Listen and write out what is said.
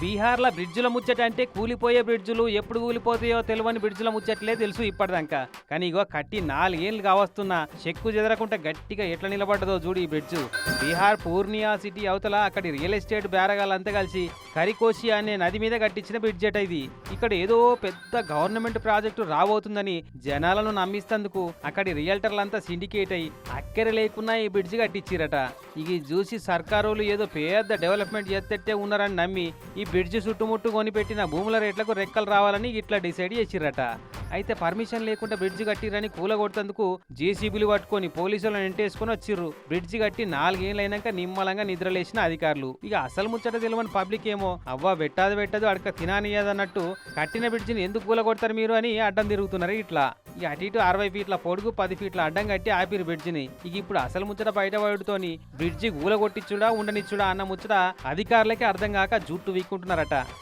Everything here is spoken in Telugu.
బీహార్‌ల బ్రిడ్జుల ముచ్చట అంటే కూలిపోయే బ్రిడ్జులు ఎప్పుడు కూలిపోతాయో తెలవని బ్రిడ్జుల ముచ్చట్లే తెలుసు ఇప్పటిదాకా. కానీ ఇగో కట్టి 4 ఏళ్ళు కావస్తున్నా చెక్కు చెదరకుండా గట్టిగా ఎట్లా నిలబడ్డదో చూడు ఈ బ్రిడ్జు. బీహార్ పూర్నియా సిటీ అవతల అక్కడి రియల్ ఎస్టేట్ బేరగాళ్ళంతా కలిసి కరికోశి అనే నది మీద కట్టించిన బ్రిడ్జ్ అట ఇది. ఇక్కడ ఏదో పెద్ద గవర్నమెంట్ ప్రాజెక్టు రాబోతుందని జనాలను నమ్మిస్తందుకు అక్కడి రియల్టర్లంతా సిండికేట్ అయ్యి అక్కర లేకున్నా ఈ బ్రిడ్జ్ కట్టించిరట. ఇది చూసి సర్కారోళ్ళు ఏదో పెద్ద డెవలప్మెంట్ చేస్తే ఉన్నారని నమ్మి ఈ బ్రిడ్జ్ చుట్టుముట్టు కొనిపెట్టిన భూముల రేట్లకు రెక్కలు రావాలని ఇట్లా డిసైడ్ చేసిరట. అయితే పర్మిషన్ లేకుండా బ్రిడ్జ్ కట్టిరని కూలగొడుతందుకు జేసీబీలు పట్టుకొని పోలీసులను ఎంటేసుకొని వచ్చిర్రు. బ్రిడ్జ్ కట్టి 4 ఏళ్ళైనాక నిమ్మలంగా నిద్రలేసిన అధికారులు. ఇక అసలు ముచ్చట తెలియని పబ్లిక్ ఏమో అవ్వ పెట్టదు అడక తినానియదన్నట్టు కట్టిన బ్రిడ్జిని ఎందుకు కూలగొడతారు మీరు అని అడ్డం తిరుగుతున్నారు. ఇట్లా ఇక అటు ఇటు 60 ఫీట్ల పొడుగు 10 ఫీట్ల అడ్డం కట్టి ఆపిరు బ్రిడ్జిని. ఇక ఇప్పుడు అసలు ముచ్చట బయటపడుతోని బ్రిడ్జి కూలగొట్టించుడా ఉండనిచ్చుడా అన్న ముచ్చట అధికారులకే అర్థం కాక జుట్టు వీక్కుంటున్నారట.